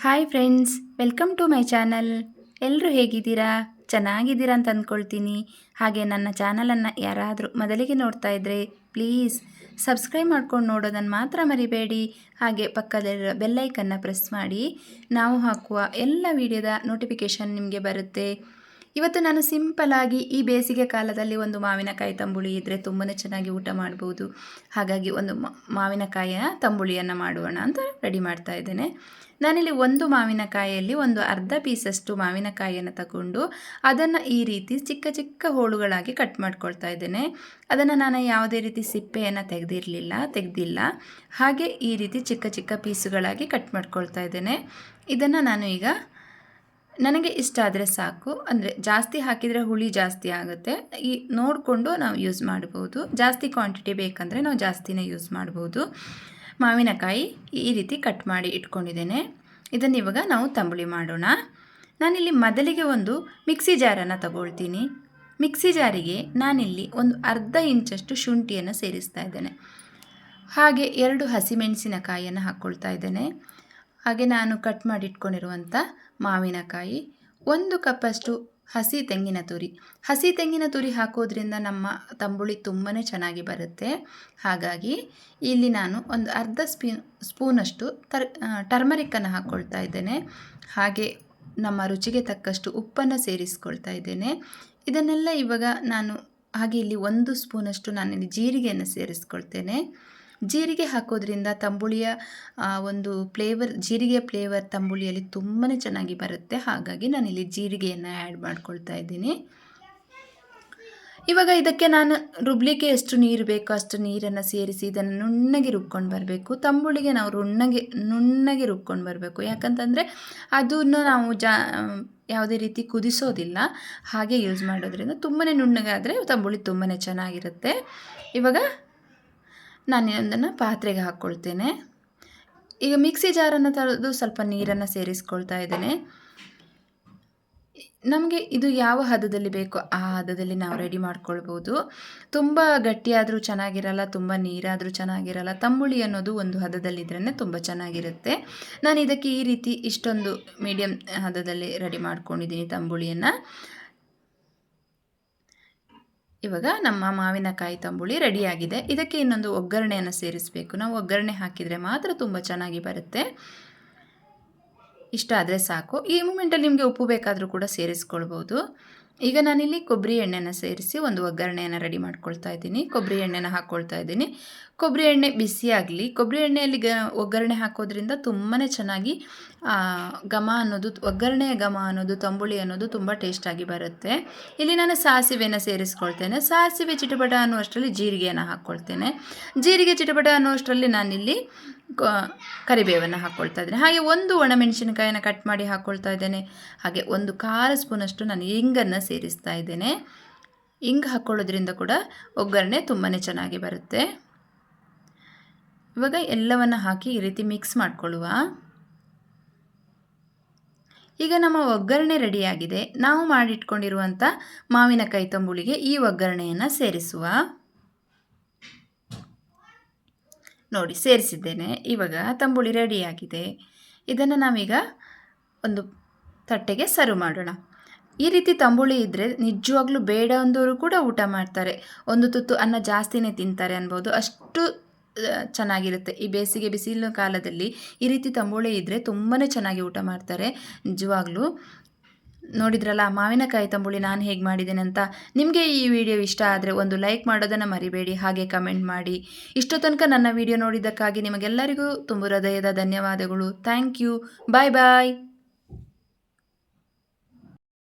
Hi friends, welcome to my channel. ಎಲ್ಲರೂ ಹೇಗಿದ್ದೀರಾ? ಚೆನ್ನಾಗಿದ್ದೀರಾ ಅಂತ ಅಂದ್ಕೊಳ್ತೀನಿ. ಹಾಗೆ ನನ್ನ ಚಾನಲನ್ನು ಯಾರಾದರೂ ಮೊದಲಿಗೆ ನೋಡ್ತಾ ಇದ್ದರೆ ಪ್ಲೀಸ್ ಸಬ್ಸ್ಕ್ರೈಬ್ ಮಾಡ್ಕೊಂಡು ನೋಡೋದನ್ನು ಮಾತ್ರ ಮರಿಬೇಡಿ. ಹಾಗೆ ಪಕ್ಕದಲ್ಲಿರೋ ಬೆಲ್ಲೈಕನ್ನ ಪ್ರೆಸ್ ಮಾಡಿ. ನಾವು ಹಾಕುವ ಎಲ್ಲ ವಿಡಿಯೋದ ನೋಟಿಫಿಕೇಷನ್ ನಿಮಗೆ ಬರುತ್ತೆ. ಇವತ್ತು ನಾನು ಸಿಂಪಲ್ಲಾಗಿ ಈ ಬೇಸಿಗೆ ಕಾಲದಲ್ಲಿ ಒಂದು ಮಾವಿನಕಾಯಿ ತಂಬುಳಿ ಇದ್ದರೆ ತುಂಬಾ ಚೆನ್ನಾಗಿ ಊಟ ಮಾಡ್ಬೋದು. ಹಾಗಾಗಿ ಒಂದು ಮಾವಿನಕಾಯಿಯ ತಂಬುಳಿಯನ್ನು ಮಾಡೋಣ ಅಂತ ರೆಡಿ ಮಾಡ್ತಾ ಇದ್ದೇನೆ. ನಾನಿಲ್ಲಿ ಒಂದು ಮಾವಿನಕಾಯಿಯಲ್ಲಿ ಒಂದು ಅರ್ಧ ಪೀಸಷ್ಟು ಮಾವಿನಕಾಯಿಯನ್ನು ತಗೊಂಡು ಅದನ್ನು ಈ ರೀತಿ ಚಿಕ್ಕ ಚಿಕ್ಕ ಹೋಳುಗಳಾಗಿ ಕಟ್ ಮಾಡ್ಕೊಳ್ತಾ ಇದ್ದೇನೆ. ಅದನ್ನು ನಾನು ಯಾವುದೇ ರೀತಿ ಸಿಪ್ಪೆಯನ್ನು ತೆಗೆದಿಲ್ಲ. ಹಾಗೆ ಈ ರೀತಿ ಚಿಕ್ಕ ಚಿಕ್ಕ ಪೀಸುಗಳಾಗಿ ಕಟ್ ಮಾಡ್ಕೊಳ್ತಾ ಇದ್ದೇನೆ. ಇದನ್ನು ನಾನು ಈಗ ನನಗೆ ಇಷ್ಟ ಆದರೆ ಸಾಕು, ಅಂದರೆ ಜಾಸ್ತಿ ಹಾಕಿದರೆ ಹುಳಿ ಜಾಸ್ತಿ ಆಗುತ್ತೆ. ಈ ನೋಡಿಕೊಂಡು ನಾವು ಯೂಸ್ ಮಾಡ್ಬೋದು. ಜಾಸ್ತಿ ಕ್ವಾಂಟಿಟಿ ಬೇಕಂದರೆ ನಾವು ಜಾಸ್ತಿನೇ ಯೂಸ್ ಮಾಡ್ಬೋದು. ಮಾವಿನಕಾಯಿ ಈ ರೀತಿ ಕಟ್ ಮಾಡಿ ಇಟ್ಕೊಂಡಿದ್ದೇನೆ. ಇದನ್ನು ಇವಾಗ ನಾವು ತಂಬುಳಿ ಮಾಡೋಣ. ನಾನಿಲ್ಲಿ ಮೊದಲಿಗೆ ಒಂದು ಮಿಕ್ಸಿ ಜಾರನ್ನು ತಗೊಳ್ತೀನಿ. ಮಿಕ್ಸಿ ಜಾರಿಗೆ ನಾನಿಲ್ಲಿ ಒಂದು ಅರ್ಧ ಇಂಚಷ್ಟು ಶುಂಠಿಯನ್ನು ಸೇರಿಸ್ತಾ ಇದ್ದೇನೆ. ಹಾಗೆ 2 ಹಸಿಮೆಣಸಿನಕಾಯಿಯನ್ನು ಹಾಕ್ಕೊಳ್ತಾ ಇದ್ದೇನೆ. ಹಾಗೆ ನಾನು ಕಟ್ ಮಾಡಿ ಇಟ್ಕೊಂಡಿರುವಂಥ ಮಾವಿನಕಾಯಿ, 1 ಕಪ್ಪಷ್ಟು ಹಸಿ ತೆಂಗಿನ ತುರಿ ಹಾಕೋದ್ರಿಂದ ನಮ್ಮ ತಂಬುಳಿ ತುಂಬಾ ಚೆನ್ನಾಗಿ ಬರುತ್ತೆ. ಹಾಗಾಗಿ ಇಲ್ಲಿ ನಾನು ಒಂದು ಅರ್ಧ ಸ್ಪೂನಷ್ಟು ಟರ್ಮರಿಕ್ಕನ್ನು ಹಾಕ್ಕೊಳ್ತಾ ಇದ್ದೇನೆ. ಹಾಗೆ ನಮ್ಮ ರುಚಿಗೆ ತಕ್ಕಷ್ಟು ಉಪ್ಪನ್ನು ಸೇರಿಸ್ಕೊಳ್ತಾ ಇದ್ದೇನೆ. ಇದನ್ನೆಲ್ಲ ಇವಾಗ ನಾನು ಹಾಗೆ ಇಲ್ಲಿ 1 ಸ್ಪೂನಷ್ಟು ನಾನಿಲ್ಲಿ ಜೀರಿಗೆಯನ್ನು ಸೇರಿಸ್ಕೊಳ್ತೇನೆ. ಜೀರಿಗೆ ಹಾಕೋದ್ರಿಂದ ತಂಬುಳಿಯ ಒಂದು ಜೀರಿಗೆ ಫ್ಲೇವರ್ ತಂಬುಳಿಯಲ್ಲಿ ತುಂಬಾ ಚೆನ್ನಾಗಿ ಬರುತ್ತೆ. ಹಾಗಾಗಿ ನಾನಿಲ್ಲಿ ಜೀರಿಗೆಯನ್ನು ಆ್ಯಡ್ ಮಾಡ್ಕೊಳ್ತಾ ಇದ್ದೀನಿ. ಇವಾಗ ಇದಕ್ಕೆ ನಾನು ರುಬ್ಲಿಕ್ಕೆ ಎಷ್ಟು ನೀರು ಬೇಕೋ ಅಷ್ಟು ನೀರನ್ನು ಸೇರಿಸಿ ಇದನ್ನು ನುಣ್ಣಗೆ ರುಬ್ಕೊಂಡು ಬರಬೇಕು. ತಂಬುಳಿಗೆ ನಾವು ನುಣ್ಣಗೆ ರುಬ್ಕೊಂಡು ಬರಬೇಕು. ಯಾಕಂತಂದರೆ ಅದನ್ನು ನಾವು ಯಾವುದೇ ರೀತಿ ಕುದಿಸೋದಿಲ್ಲ. ಹಾಗೆ ಯೂಸ್ ಮಾಡೋದ್ರಿಂದ ತುಂಬಾ ನುಣ್ಣಗಾದರೆ ತಂಬುಳಿ ತುಂಬಾ ಚೆನ್ನಾಗಿರುತ್ತೆ. ಇವಾಗ ನಾನು ಇದನ್ನು ಪಾತ್ರೆಗೆ ಹಾಕ್ಕೊಳ್ತೇನೆ. ಈಗ ಮಿಕ್ಸಿ ಜಾರನ್ನು ತೆಗೆದು ಸ್ವಲ್ಪ ನೀರನ್ನು ಸೇರಿಸ್ಕೊಳ್ತಾ ಇದ್ದೇನೆ. ನಮಗೆ ಇದು ಯಾವ ಹದದಲ್ಲಿ ಬೇಕೋ ಆ ಹದದಲ್ಲಿ ನಾವು ರೆಡಿ ಮಾಡ್ಕೊಳ್ಬೋದು. ತುಂಬ ಗಟ್ಟಿಯಾದರೂ ಚೆನ್ನಾಗಿರಲ್ಲ, ತುಂಬ ನೀರಾದರೂ ಚೆನ್ನಾಗಿರಲ್ಲ. ತಂಬುಳಿ ಅನ್ನೋದು ಒಂದು ಹದದಲ್ಲಿದ್ರೇ ತುಂಬ ಚೆನ್ನಾಗಿರುತ್ತೆ. ನಾನು ಇದಕ್ಕೆ ಈ ರೀತಿ ಇಷ್ಟೊಂದು ಮೀಡಿಯಮ್ ಹದದಲ್ಲಿ ರೆಡಿ ಮಾಡ್ಕೊಂಡಿದ್ದೀನಿ ತಂಬುಳಿಯನ್ನು. ಇವಾಗ ನಮ್ಮ ಮಾವಿನಕಾಯಿ ತಂಬುಳಿ ರೆಡಿಯಾಗಿದೆ. ಇದಕ್ಕೆ ಇನ್ನೊಂದು ಒಗ್ಗರಣೆಯನ್ನು ಸೇರಿಸಬೇಕು. ನಾವು ಒಗ್ಗರಣೆ ಹಾಕಿದರೆ ಮಾತ್ರ ತುಂಬ ಚೆನ್ನಾಗಿ ಬರುತ್ತೆ. ಇಷ್ಟ ಆದರೆ ಸಾಕು. ಈ ಮೂಮೆಂಟಲ್ಲಿ ನಿಮಗೆ ಉಪ್ಪು ಬೇಕಾದರೂ ಕೂಡ ಸೇರಿಸ್ಕೊಳ್ಬೋದು. ಈಗ ನಾನಿಲ್ಲಿ ಕೊಬ್ಬರಿ ಎಣ್ಣೆನ ಸೇರಿಸಿ ಒಂದು ಒಗ್ಗರಣೆಯನ್ನು ರೆಡಿ ಮಾಡ್ಕೊಳ್ತಾ ಇದ್ದೀನಿ. ಕೊಬ್ಬರಿ ಎಣ್ಣೆನ ಹಾಕ್ಕೊಳ್ತಾ ಇದ್ದೀನಿ. ಕೊಬ್ಬರಿ ಎಣ್ಣೆ ಬಿಸಿಯಾಗಲಿ. ಕೊಬ್ಬರಿ ಎಣ್ಣೆಯಲ್ಲಿ ಒಗ್ಗರಣೆ ಹಾಕೋದ್ರಿಂದ ತುಂಬಾ ಚೆನ್ನಾಗಿ ಒಗ್ಗರಣೆಯ ಘಮ ಅನ್ನೋದು ತಂಬುಳಿ ಅನ್ನೋದು ತುಂಬ ಟೇಸ್ಟಾಗಿ ಬರುತ್ತೆ. ಇಲ್ಲಿ ನಾನು ಸಾಸಿವೆನ ಸೇರಿಸ್ಕೊಳ್ತೇನೆ. ಸಾಸಿವೆ ಚಿಟಪಟ ಅನ್ನುವಷ್ಟರಲ್ಲಿ ಜೀರಿಗೆಯನ್ನು ಹಾಕ್ಕೊಳ್ತೇನೆ. ಜೀರಿಗೆ ಚಿಟಪಟ ಅನ್ನುವಷ್ಟರಲ್ಲಿ ನಾನಿಲ್ಲಿ ಕರಿಬೇವನ್ನು ಹಾಕ್ಕೊಳ್ತಾ ಇದ್ದೇನೆ. ಹಾಗೆ 1 ಒಣಮೆಣಸಿನಕಾಯಿನ ಕಟ್ ಮಾಡಿ ಹಾಕ್ಕೊಳ್ತಾ ಇದ್ದೇನೆ. ಹಾಗೆ 1/4 ಸ್ಪೂನಷ್ಟು ನಾನು ಇಂಗನ್ನು ಸೇರಿಸ್ತಾ ಇದ್ದೇನೆ. ಇಂಗು ಹಾಕ್ಕೊಳ್ಳೋದ್ರಿಂದ ಕೂಡ ಒಗ್ಗರಣೆ ತುಂಬಾ ಚೆನ್ನಾಗಿ ಬರುತ್ತೆ. ಇವಾಗ ಎಲ್ಲವನ್ನು ಹಾಕಿ ಈ ರೀತಿ ಮಿಕ್ಸ್ ಮಾಡ್ಕೊಳ್ಳುವ. ಈಗ ನಮ್ಮ ಒಗ್ಗರಣೆ ರೆಡಿಯಾಗಿದೆ. ನಾವು ಮಾಡಿಟ್ಕೊಂಡಿರುವಂಥ ಮಾವಿನಕಾಯಿ ತಂಬುಳಿಗೆ ಈ ಒಗ್ಗರಣೆಯನ್ನು ಸೇರಿಸುವ. ನೋಡಿ, ಸೇರಿಸಿದ್ದೇನೆ. ಇವಾಗ ತಂಬುಳಿ ರೆಡಿಯಾಗಿದೆ. ಇದನ್ನು ನಾವೀಗ ಒಂದು ತಟ್ಟೆಗೆ ಸರ್ವ್ ಮಾಡೋಣ. ಈ ರೀತಿ ತಂಬುಳಿ ಇದ್ದರೆ ನಿಜವಾಗ್ಲೂ ಬೇಡ ಅಂದವರು ಕೂಡ ಊಟ ಮಾಡ್ತಾರೆ. ಒಂದು ತುತ್ತು ಅನ್ನ ಜಾಸ್ತಿನೇ ತಿಂತಾರೆ ಅನ್ಬೋದು. ಅಷ್ಟು ಚೆನ್ನಾಗಿರುತ್ತೆ. ಈ ಬೇಸಿಗೆ ಬಿಸಿಲಿನ ಕಾಲದಲ್ಲಿ ಈ ರೀತಿ ತಂಬುಳಿ ಇದ್ದರೆ ತುಂಬಾ ಚೆನ್ನಾಗಿ ಊಟ ಮಾಡ್ತಾರೆ. ನಿಜವಾಗ್ಲೂ ನೋಡಿದ್ರಲ್ಲ ಮಾವಿನಕಾಯಿ ತಂಬುಳಿ ನಾನು ಹೇಗೆ ಮಾಡಿದ್ದೇನೆ ಅಂತ. ನಿಮಗೆ ಈ ವಿಡಿಯೋ ಇಷ್ಟ ಆದರೆ ಒಂದು ಲೈಕ್ ಮಾಡೋದನ್ನು ಮರಿಬೇಡಿ. ಹಾಗೆ ಕಮೆಂಟ್ ಮಾಡಿ. ಇಷ್ಟೋ ತನಕ ನನ್ನ ವಿಡಿಯೋ ನೋಡಿದ್ದಕ್ಕಾಗಿ ನಿಮಗೆಲ್ಲರಿಗೂ ತುಂಬ ಹೃದಯದ ಧನ್ಯವಾದಗಳು. Thank you. Bye bye.